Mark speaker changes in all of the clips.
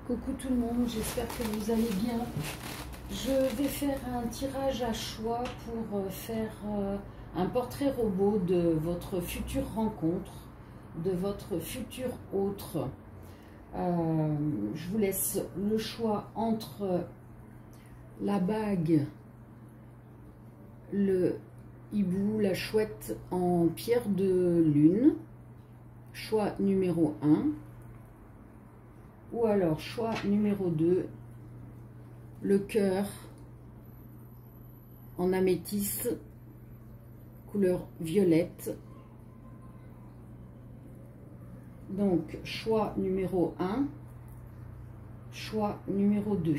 Speaker 1: Coucou tout le monde, j'espère que vous allez bien. Je vais faire un tirage à choix pour faire un portrait robot de votre future rencontre, de votre futur autre. Je vous laisse le choix entre la bague, le hibou, la chouette en pierre de lune, choix numéro 1. Ou alors, choix numéro 2, le cœur en améthyste, couleur violette. Donc, choix numéro 1, choix numéro 2.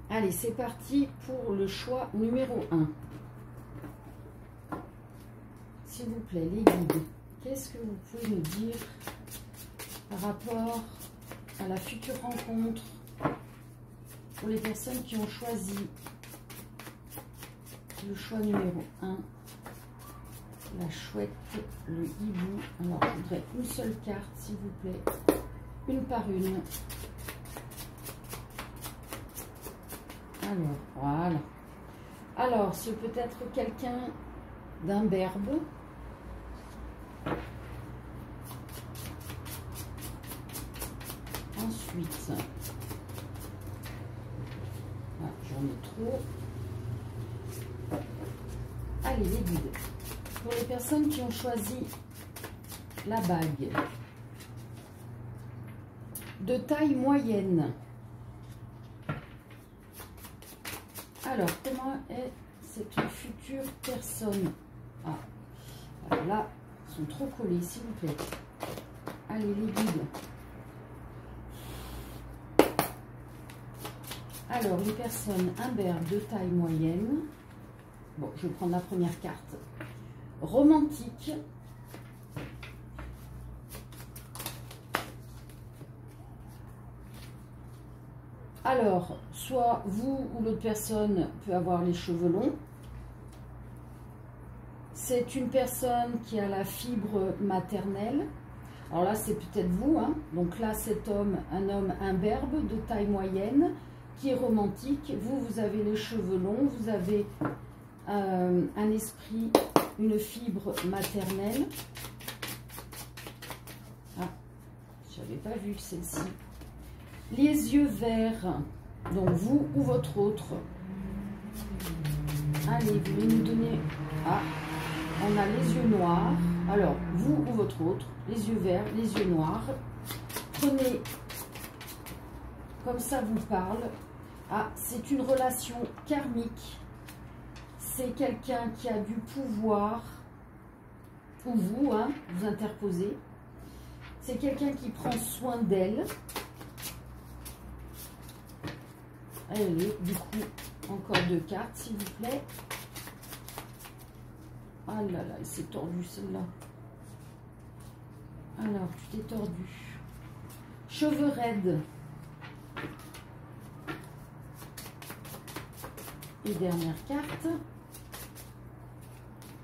Speaker 1: Allez, c'est parti pour le choix numéro 1. S'il vous plaît, les guides, qu'est-ce que vous pouvez me dire par rapport à la future rencontre pour les personnes qui ont choisi le choix numéro 1, la chouette, le hibou. Alors, je voudrais une seule carte, s'il vous plaît, une par une. Alors, voilà. Alors, c'est peut-être quelqu'un d'imberbe. Ensuite, ah, j'en ai trop. Allez, les guides. Pour les personnes qui ont choisi la bague de taille moyenne. Alors, comment est cette future personne? Ah, alors là, ils sont trop collés, s'il vous plaît. Allez, les guides. Alors, les personnes imberbes de taille moyenne. Bon, je vais prendre la première carte. Romantique. Alors, soit vous ou l'autre personne peut avoir les cheveux longs. C'est une personne qui a la fibre maternelle. Alors là, c'est peut-être vous, hein. Donc là, cet homme, un homme imberbe de taille moyenne, qui est romantique. Vous avez les cheveux longs, vous avez un esprit, une fibre maternelle. Ah, je n'avais pas vu celle-ci. Les yeux verts, donc vous ou votre autre. Allez, vous voulez nous donner... Ah, on a les yeux noirs. Alors, vous ou votre autre, les yeux verts, les yeux noirs. Prenez, comme ça vous parle. Ah, c'est une relation karmique. C'est quelqu'un qui a du pouvoir, ou vous, hein, vous interposez. C'est quelqu'un qui prend soin d'elle. Allez, du coup, encore 2 cartes, s'il vous plaît. Ah là là, il s'est tordu celle-là. Alors, tu t'es tordu. Cheveux raides. Et dernière carte.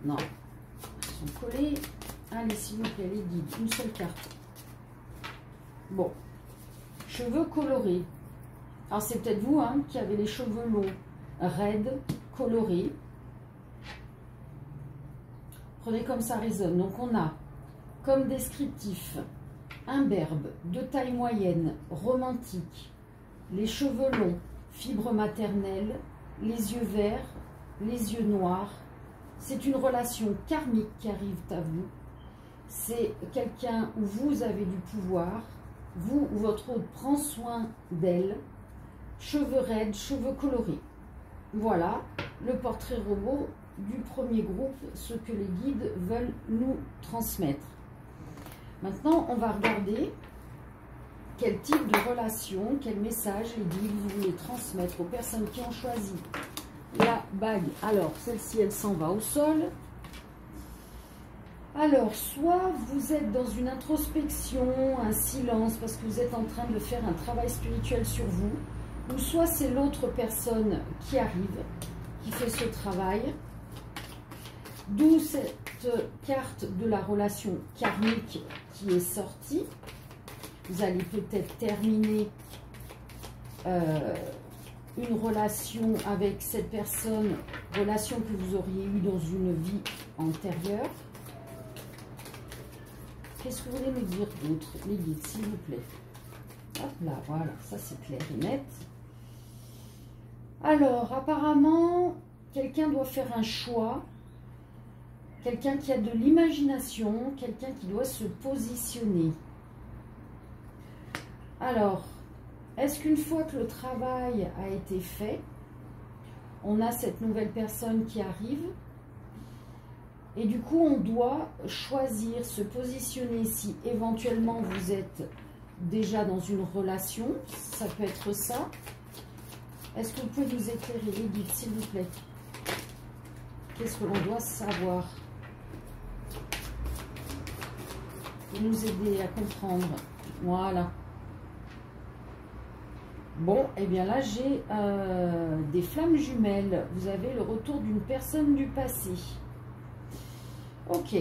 Speaker 1: Non, ils sont collés. Allez, s'il vous plaît, les guides, une seule carte. Bon, cheveux colorés. Alors, c'est peut-être vous, hein, qui avez les cheveux longs, raides, colorés. Prenez comme ça résonne. Donc, on a comme descriptif imberbe, de taille moyenne, romantique, les cheveux longs, fibre maternelle, les yeux verts, les yeux noirs. C'est une relation karmique qui arrive à vous. C'est quelqu'un où vous avez du pouvoir, vous ou votre autre prend soin d'elle. Cheveux raides, cheveux colorés. Voilà le portrait robot du premier groupe, ce que les guides veulent nous transmettre. Maintenant, on va regarder quel type de relation, quel message les guides vous voulez transmettre aux personnes qui ont choisi la bague. Alors, celle-ci, elle s'en va au sol. Alors, soit vous êtes dans une introspection, un silence, parce que vous êtes en train de faire un travail spirituel sur vous, ou soit c'est l'autre personne qui arrive, qui fait ce travail. D'où cette carte de la relation karmique qui est sortie. Vous allez peut-être terminer une relation avec cette personne, relation que vous auriez eue dans une vie antérieure. Qu'est-ce que vous voulez me dire d'autre, les guides, s'il vous plaît? Hop là, voilà, ça c'est clair et net. Alors, apparemment, quelqu'un doit faire un choix. Quelqu'un qui a de l'imagination, quelqu'un qui doit se positionner. Alors, est-ce qu'une fois que le travail a été fait, on a cette nouvelle personne qui arrive et du coup on doit choisir, se positionner si éventuellement vous êtes déjà dans une relation, ça peut être ça. Est-ce que vous pouvez nous éclairer les guides, s'il vous plaît? Qu'est-ce que l'on doit savoir pour nous aider à comprendre? Voilà. Bon, et bien là, j'ai des flammes jumelles. Vous avez le retour d'une personne du passé. Ok.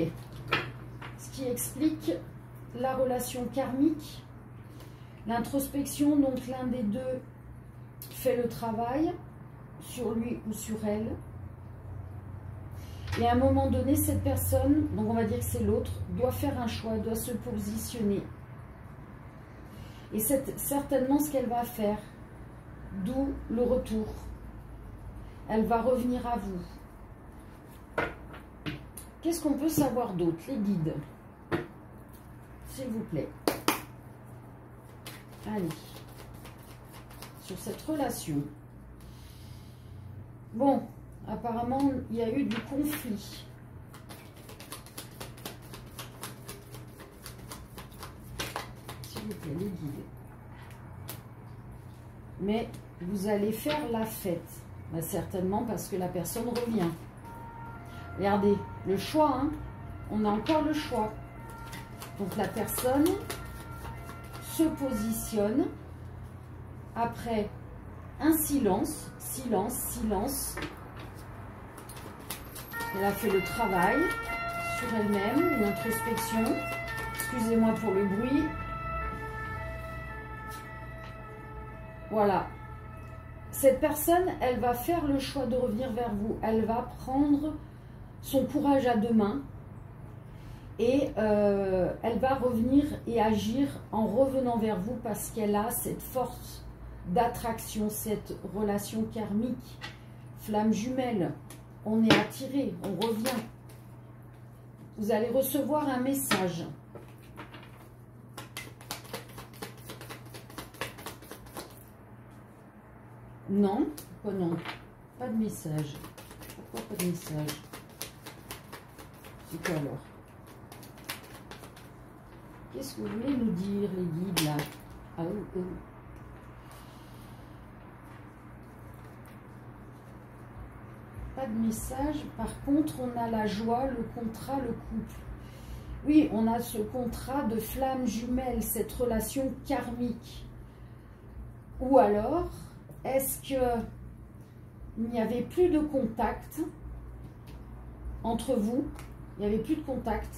Speaker 1: Ce qui explique la relation karmique, l'introspection. Donc, l'un des deux fait le travail sur lui ou sur elle. Et à un moment donné, cette personne, donc on va dire que c'est l'autre, doit faire un choix, doit se positionner. Et c'est certainement ce qu'elle va faire, d'où le retour. Elle va revenir à vous. Qu'est-ce qu'on peut savoir d'autre, les guides? S'il vous plaît. Allez. Sur cette relation. Bon, apparemment, il y a eu du conflit. S'il vous plaît, les guides. Mais vous allez faire la fête. Ben, certainement parce que la personne revient. Regardez, le choix, hein, on a encore le choix. Donc la personne se positionne après un silence, silence. Elle a fait le travail sur elle-même, une introspection. Excusez-moi pour le bruit. Voilà. Cette personne, elle va faire le choix de revenir vers vous. Elle va prendre son courage à deux mains et elle va revenir et agir en revenant vers vous parce qu'elle a cette force d'attraction, cette relation karmique, flamme jumelle. On est attiré, on revient. Vous allez recevoir un message. Non, pourquoi non? Pas de message. Pourquoi pas de message? C'est quoi alors? Qu'est-ce que vous voulez nous dire, les guides, là? Ah, oh. Pas de message. Par contre, on a la joie, le contrat, le couple. Oui, on a ce contrat de flamme jumelle, cette relation karmique. Ou alors, est-ce qu'il n'y avait plus de contact entre vous? Il n'y avait plus de contact.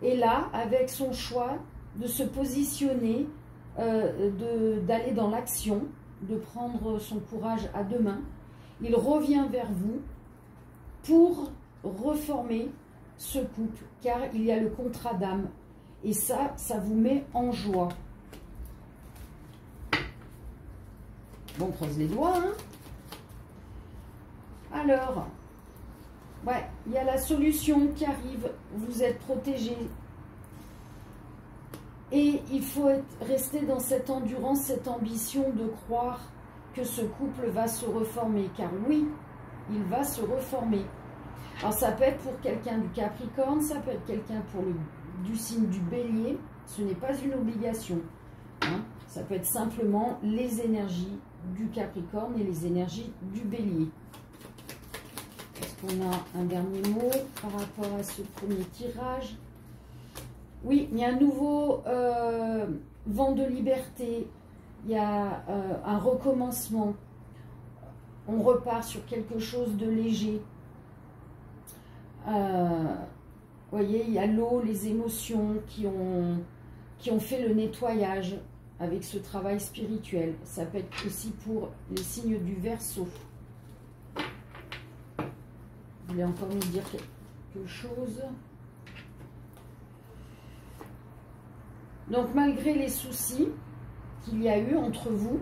Speaker 1: Et là, avec son choix de se positionner, d'aller dans l'action, de prendre son courage à deux mains, il revient vers vous pour reformer ce couple, car il y a le contrat d'âme. Et ça vous met en joie. Bon, on creuse les doigts, hein. Alors, ouais, il y a la solution qui arrive, vous êtes protégé. Et il faut rester dans cette endurance, cette ambition de croire que ce couple va se reformer. Car oui, il va se reformer. Alors ça peut être pour quelqu'un du Capricorne, ça peut être quelqu'un du signe du Bélier. Ce n'est pas une obligation, hein. Ça peut être simplement les énergies du Capricorne et les énergies du Bélier. Est-ce qu'on a un dernier mot par rapport à ce premier tirage? Oui, il y a un nouveau vent de liberté, il y a un recommencement. On repart sur quelque chose de léger. Vous voyez, il y a l'eau, les émotions qui ont qui ont fait le nettoyage avec ce travail spirituel. Ça peut être aussi pour les signes du Verseau. Vous voulez encore nous dire quelque chose? Donc malgré les soucis qu'il y a eu entre vous,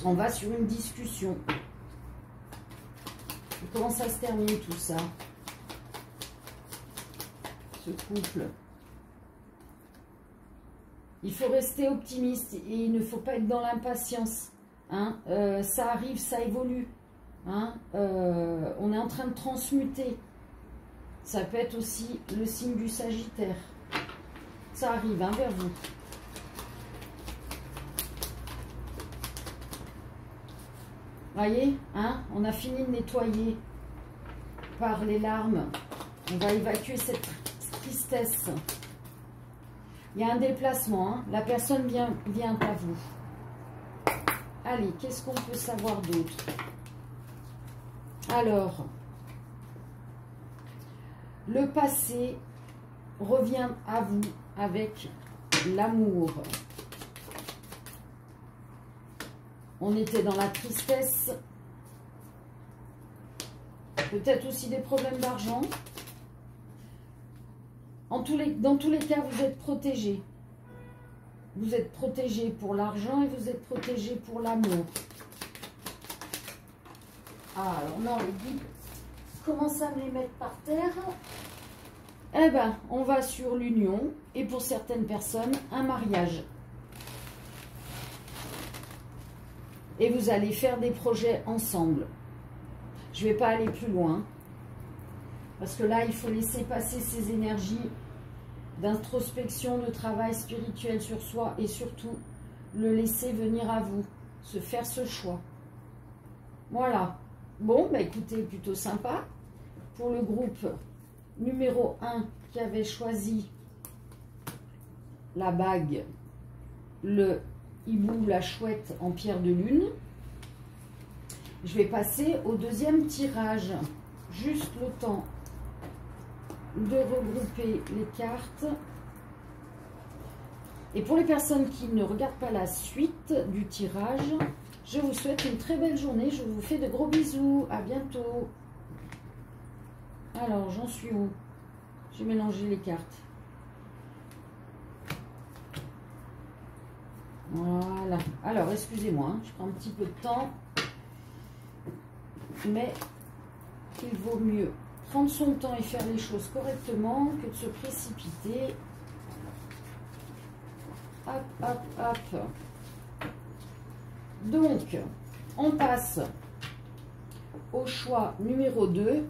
Speaker 1: on va sur une discussion. Et comment ça se termine tout ça? Ce couple. Il faut rester optimiste et il ne faut pas être dans l'impatience. Hein. Ça arrive, ça évolue. Hein. On est en train de transmuter. Ça peut être aussi le signe du Sagittaire. Ça arrive hein, vers vous. Voyez, hein, on a fini de nettoyer par les larmes. On va évacuer cette tristesse. Il y a un déplacement. Hein. La personne vient à vous. Allez, qu'est-ce qu'on peut savoir d'autre? Alors, le passé revient à vous avec l'amour. On était dans la tristesse. Peut-être aussi des problèmes d'argent. Dans tous les cas, vous êtes protégés. Vous êtes protégés pour l'argent et vous êtes protégés pour l'amour. Ah, alors non, les guides commencent à me les mettre par terre. Eh bien, on va sur l'union et pour certaines personnes, un mariage. Et vous allez faire des projets ensemble. Je ne vais pas aller plus loin. Parce que là, il faut laisser passer ces énergies d'introspection, de travail spirituel sur soi et surtout le laisser venir à vous, se faire ce choix. Voilà. Bon, bah écoutez, plutôt sympa. Pour le groupe numéro 1 qui avait choisi la bague, le hibou, la chouette en pierre de lune. Je vais passer au deuxième tirage. Juste le temps de regrouper les cartes. Et pour les personnes qui ne regardent pas la suite du tirage, je vous souhaite une très belle journée. Je vous fais de gros bisous. À bientôt. Alors, j'en suis où? J'ai mélangé les cartes. Voilà. Alors, excusez-moi, hein, je prends un petit peu de temps. Mais il vaut mieux prendre son temps et faire les choses correctement que de se précipiter. Hop, hop, hop. Donc, on passe au choix numéro 2,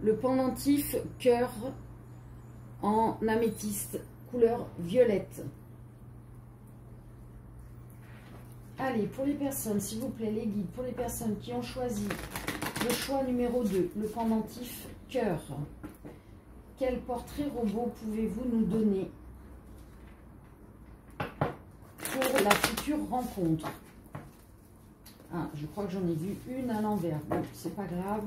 Speaker 1: le pendentif cœur en améthyste, couleur violette. Allez, pour les personnes, s'il vous plaît, les guides, pour les personnes qui ont choisi le choix numéro 2, le pendentif cœur, quel portrait robot pouvez-vous nous donner pour la future rencontre? Ah, je crois que j'en ai vu une à l'envers. Bon, c'est pas grave.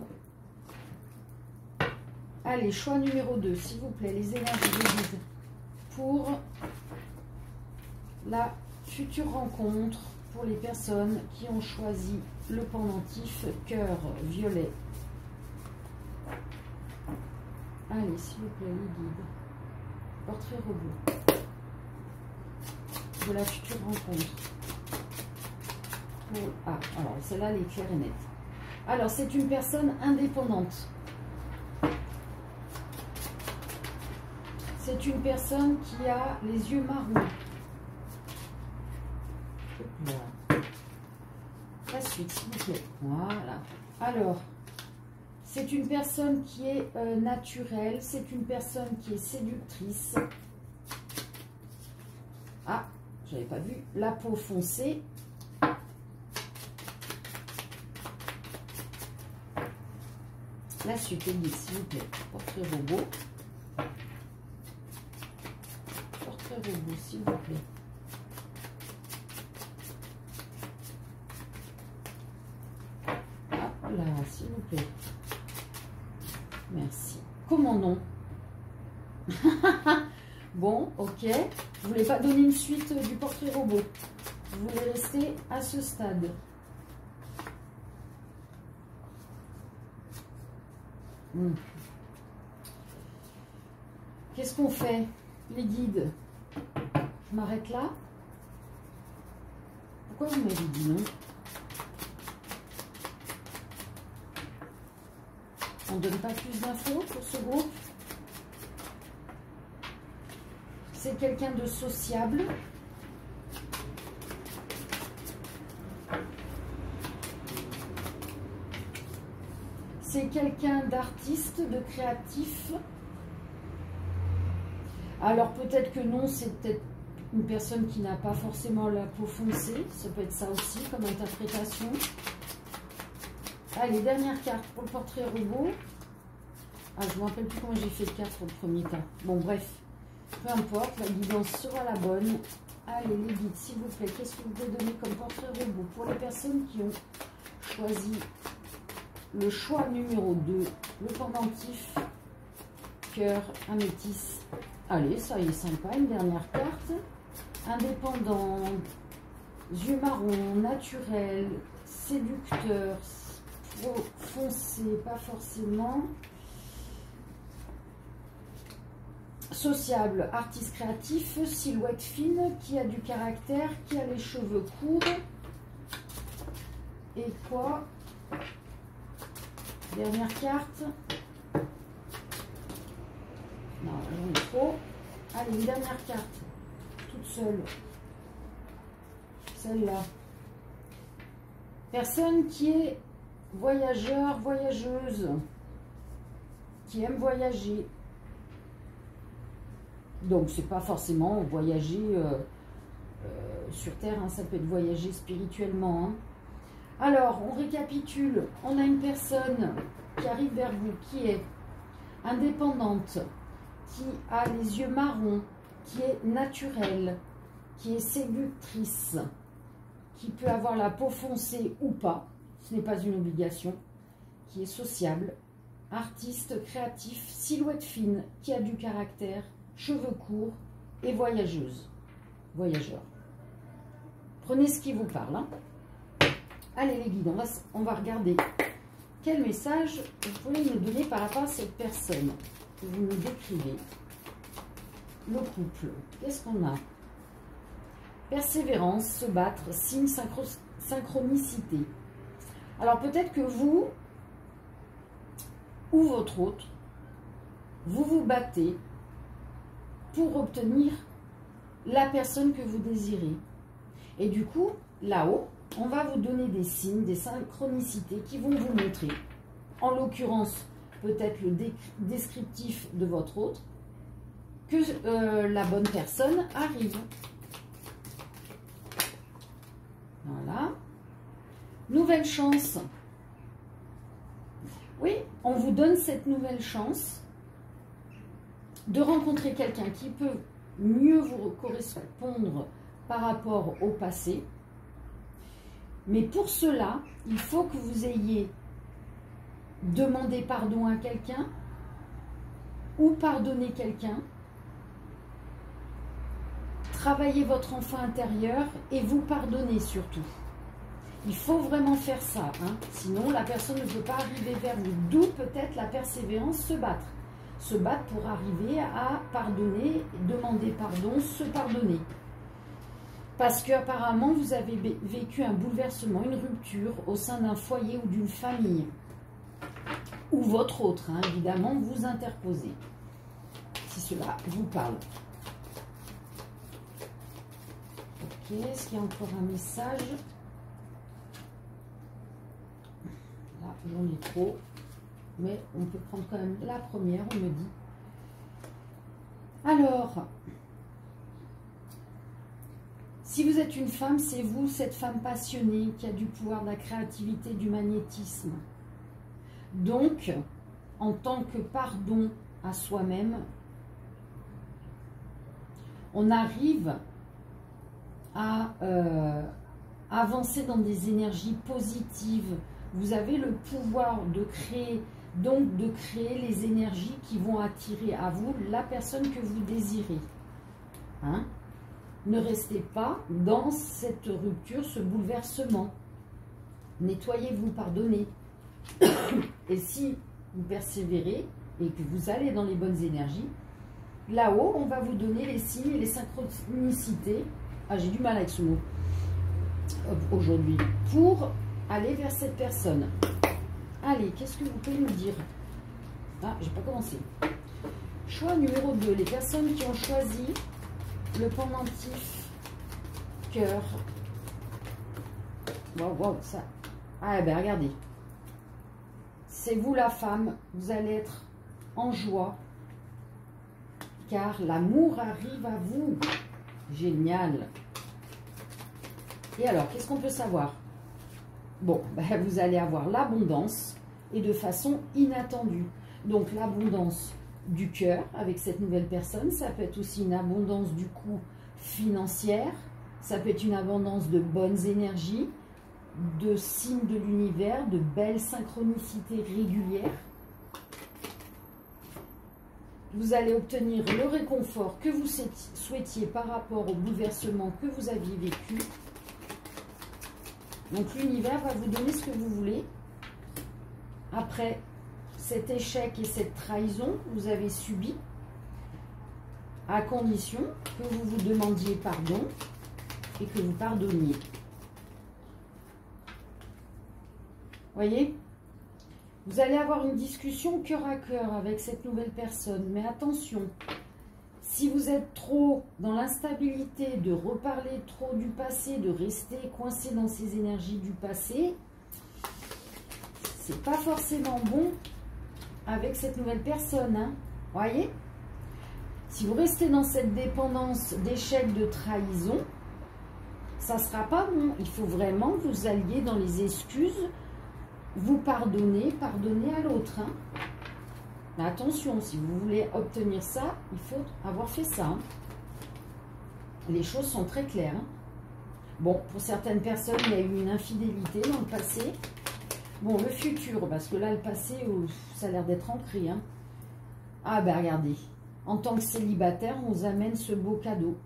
Speaker 1: Allez, choix numéro 2, s'il vous plaît, les énergies des guides pour la future rencontre pour les personnes qui ont choisi le pendentif cœur violet. Allez, s'il vous plaît, les guides. Portrait robot de la future rencontre. Ah, alors celle-là, elle est claire et nette. Alors, c'est une personne indépendante. C'est une personne qui a les yeux marrons. La suite, s'il vous plaît. Voilà. Alors, c'est une personne qui est naturelle. C'est une personne qui est séductrice. Ah, j'avais pas vu. La peau foncée. La suite, s'il vous plaît. Portrait robot. Portrait robot, s'il vous plaît. Là, s'il vous plaît. Merci. Comment non? Bon, ok. Vous ne voulez pas donner une suite du portrait robot. Vous voulez rester à ce stade. Qu'est-ce qu'on fait, les guides? Je m'arrête là. Pourquoi vous m'avez dit non? On ne donne pas plus d'infos pour ce groupe. C'est quelqu'un de sociable. C'est quelqu'un d'artiste, de créatif. Alors peut-être que non, c'est peut-être une personne qui n'a pas forcément la peau foncée. Ça peut être ça aussi comme interprétation. Allez, dernière carte pour le portrait robot. Ah, je ne me rappelle plus comment j'ai fait de carte pour le premier cas. Bon, bref, peu importe, la guidance sera la bonne. Allez, les guides, s'il vous plaît, qu'est-ce que vous pouvez donner comme portrait robot pour les personnes qui ont choisi le choix numéro 2, le pendentif, cœur, améthyste. Allez, ça y est, sympa, une dernière carte. Indépendant, yeux marrons, naturel, séducteur, foncé, pas forcément. Sociable, artiste créatif, silhouette fine, qui a du caractère, qui a les cheveux courts. Et quoi? Dernière carte. Non, j'en ai trop. Allez, une dernière carte. Toute seule. Celle-là. Personne qui est voyageur, voyageuse. Qui aime voyager. Donc, c'est pas forcément voyager sur Terre. Hein, ça peut être voyager spirituellement. Hein. Alors, on récapitule. On a une personne qui arrive vers vous, qui est indépendante, qui a les yeux marrons, qui est naturelle, qui est séductrice, qui peut avoir la peau foncée ou pas, ce n'est pas une obligation, qui est sociable, artiste, créatif, silhouette fine, qui a du caractère, cheveux courts et voyageuse, voyageur. Prenez ce qui vous parle. Hein. Allez les guides, on va regarder quel message vous pouvez nous donner par rapport à cette personne que vous nous décrivez. Le couple, qu'est-ce qu'on a? Persévérance, se battre, signe, synchronicité. Alors peut-être que vous, ou votre autre, vous vous battez pour obtenir la personne que vous désirez. Et du coup, là-haut, on va vous donner des signes, des synchronicités qui vont vous montrer, en l'occurrence, peut-être le descriptif de votre autre, que la bonne personne arrive. Voilà. Nouvelle chance. Oui, on vous donne cette nouvelle chance de rencontrer quelqu'un qui peut mieux vous correspondre par rapport au passé. Mais pour cela, il faut que vous ayez demandé pardon à quelqu'un ou pardonné quelqu'un, travailler votre enfant intérieur et vous pardonner surtout. Il faut vraiment faire ça, hein. Sinon la personne ne peut pas arriver vers vous. D'où peut-être la persévérance, se battre. Se battre pour arriver à pardonner, demander pardon, se pardonner. Parce qu'apparemment, vous avez vécu un bouleversement, une rupture au sein d'un foyer ou d'une famille. Ou votre autre, hein, évidemment, vous interposez. Si cela vous parle. Ok, est-ce qu'il y a encore un message? Là, j'en ai trop. Mais on peut prendre quand même la première, on me dit. Alors... si vous êtes une femme, c'est vous, cette femme passionnée, qui a du pouvoir, de la créativité, du magnétisme. Donc, en tant que pardon à soi-même, on arrive à avancer dans des énergies positives. Vous avez le pouvoir de créer, donc de créer les énergies qui vont attirer à vous la personne que vous désirez. Hein? Ne restez pas dans cette rupture, ce bouleversement. Nettoyez-vous, pardonnez. Et si vous persévérez et que vous allez dans les bonnes énergies, là-haut, on va vous donner les signes et les synchronicités. Ah, j'ai du mal avec ce mot aujourd'hui. Pour aller vers cette personne. Allez, qu'est-ce que vous pouvez nous dire? Ah, j'ai pas commencé. Choix numéro 2. Les personnes qui ont choisi le pendentif cœur. Waouh, waouh, ça. Ah, ben regardez. C'est vous la femme. Vous allez être en joie. Car l'amour arrive à vous. Génial. Et alors, qu'est-ce qu'on peut savoir? Bon, ben, vous allez avoir l'abondance et de façon inattendue. Donc, l'abondance du cœur avec cette nouvelle personne. Ça peut être aussi une abondance du coup financière. Ça peut être une abondance de bonnes énergies, de signes de l'univers, de belles synchronicités régulières. Vous allez obtenir le réconfort que vous souhaitiez par rapport au bouleversement que vous aviez vécu. Donc l'univers va vous donner ce que vous voulez. Après cet échec et cette trahison, vous avez subi, à condition que vous vous demandiez pardon et que vous pardonniez. Voyez ? Vous allez avoir une discussion cœur à cœur avec cette nouvelle personne. Mais attention, si vous êtes trop dans l'instabilité de reparler trop du passé, de rester coincé dans ces énergies du passé, c'est pas forcément bon avec cette nouvelle personne. Hein. Voyez ? Si vous restez dans cette dépendance d'échec, de trahison, ça ne sera pas bon. Il faut vraiment que vous alliez dans les excuses, vous pardonnez à l'autre. Hein. Mais attention, si vous voulez obtenir ça, il faut avoir fait ça. Hein. Les choses sont très claires. Hein. Bon, pour certaines personnes, il y a eu une infidélité dans le passé. Bon, le futur, parce que là, le passé, ça a l'air d'être ancré. Hein. Ah ben, regardez. En tant que célibataire, on vous amène ce beau cadeau.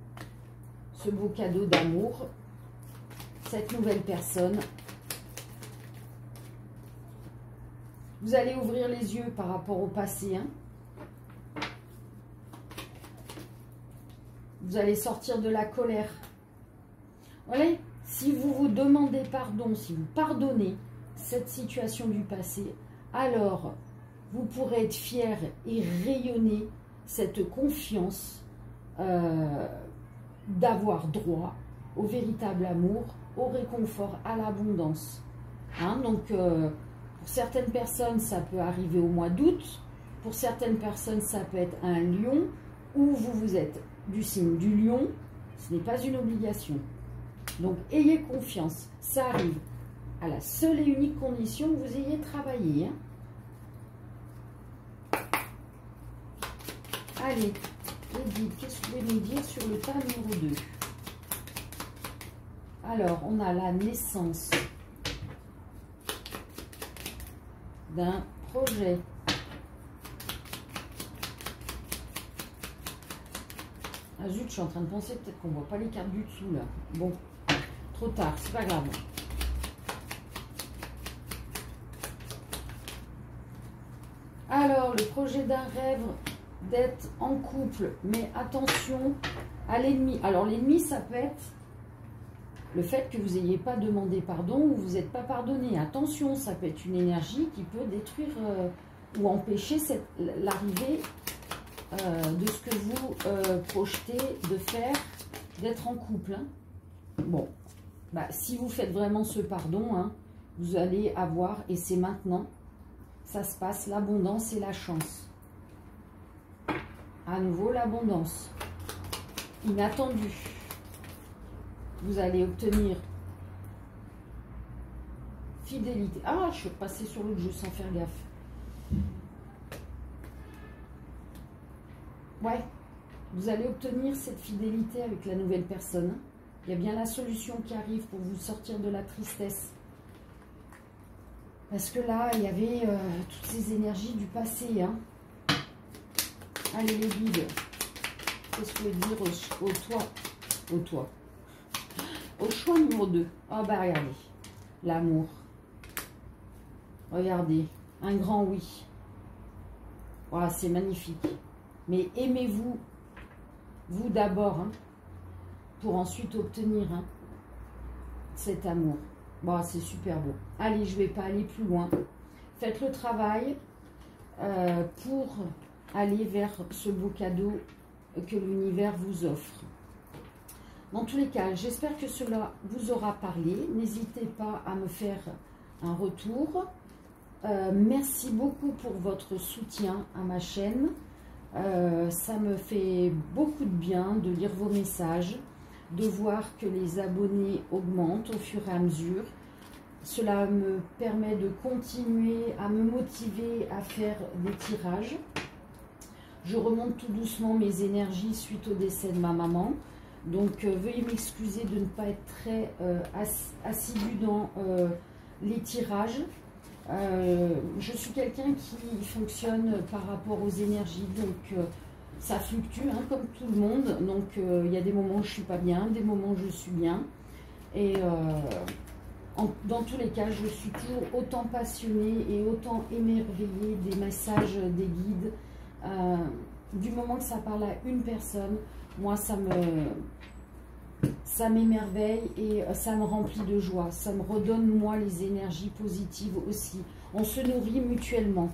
Speaker 1: Ce beau cadeau d'amour. Cette nouvelle personne. Vous allez ouvrir les yeux par rapport au passé. Hein. Vous allez sortir de la colère. Voilà. Si vous vous demandez pardon, si vous pardonnez cette situation du passé, alors vous pourrez être fier et rayonner cette confiance d'avoir droit au véritable amour, au réconfort, à l'abondance. Hein, donc, pour certaines personnes, ça peut arriver au mois d'août. Pour certaines personnes, ça peut être un lion, ou vous êtes du signe du lion. Ce n'est pas une obligation. Donc, ayez confiance. Ça arrive à la seule et unique condition que vous ayez travaillé. Hein. Allez, Edith, qu'est-ce que vous voulez nous dire sur le tas numéro 2? Alors, on a la naissance d'un projet. Ah zut, je suis en train de penser, peut-être qu'on ne voit pas les cartes du dessous là. Bon, trop tard, c'est pas grave. Alors, le projet d'un rêve d'être en couple, mais attention à l'ennemi. Alors, l'ennemi, ça peut être le fait que vous n'ayez pas demandé pardon ou vous n'êtes pas pardonné. Attention, ça peut être une énergie qui peut détruire ou empêcher l'arrivée de ce que vous projetez de faire, d'être en couple. Hein. Bon, bah, si vous faites vraiment ce pardon, hein, vous allez avoir, et c'est maintenant, ça se passe, l'abondance et la chance. À nouveau, l'abondance. Inattendue. Vous allez obtenir fidélité. Ah, je suis passée sur l'autre jeu sans faire gaffe. Ouais, vous allez obtenir cette fidélité avec la nouvelle personne. Il y a bien la solution qui arrive pour vous sortir de la tristesse. Parce que là, il y avait toutes ces énergies du passé. Hein. Allez, les guides. Qu'est-ce que vous voulez dire au toit au toit. Au choix numéro 2. Oh bah regardez, l'amour. Regardez, un grand oui. Voilà, c'est magnifique. Mais aimez-vous, vous d'abord, hein, pour ensuite obtenir hein, cet amour. Bon, c'est super beau. Allez, je ne vais pas aller plus loin. Faites le travail pour aller vers ce beau cadeau que l'univers vous offre. Dans tous les cas, j'espère que cela vous aura parlé. N'hésitez pas à me faire un retour. Merci beaucoup pour votre soutien à ma chaîne. Ça me fait beaucoup de bien de lire vos messages, de voir que les abonnés augmentent au fur et à mesure. Cela me permet de continuer à me motiver à faire des tirages. Je remonte tout doucement mes énergies suite au décès de ma maman. Donc veuillez m'excuser de ne pas être très assidu dans les tirages. Je suis quelqu'un qui fonctionne par rapport aux énergies, donc ça fluctue hein, comme tout le monde. Donc il y a des moments où je ne suis pas bien, des moments où je suis bien. Et dans tous les cas, je suis toujours autant passionnée et autant émerveillée des messages des guides. Du moment que ça parle à une personne, moi ça m'émerveille et ça me remplit de joie. Ça me redonne moi les énergies positives aussi. On se nourrit mutuellement.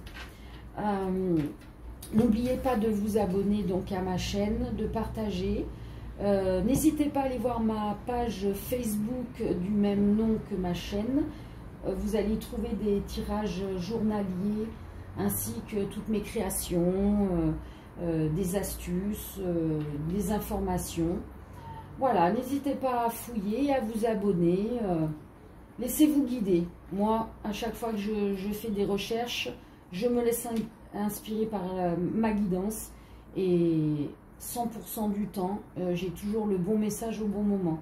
Speaker 1: N'oubliez pas de vous abonner donc à ma chaîne, de partager. N'hésitez pas à aller voir ma page Facebook du même nom que ma chaîne. Vous allez trouver des tirages journaliers ainsi que toutes mes créations, des astuces, des informations. Voilà, n'hésitez pas à fouiller, à vous abonner. Laissez-vous guider. Moi, à chaque fois que je fais des recherches, je me laisse inspirer par ma guidance. Et 100% du temps, j'ai toujours le bon message au bon moment.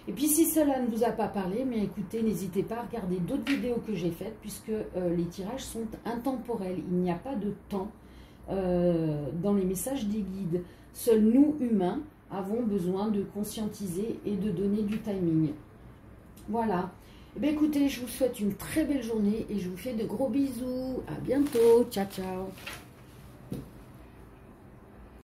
Speaker 1: Et puis si cela ne vous a pas parlé, mais écoutez, n'hésitez pas à regarder d'autres vidéos que j'ai faites, puisque les tirages sont intemporels. Il n'y a pas de temps dans les messages des guides. Seuls nous, humains, avons besoin de conscientiser et de donner du timing. Voilà. Eh bien, écoutez, je vous souhaite une très belle journée et je vous fais de gros bisous. À bientôt. Ciao, ciao.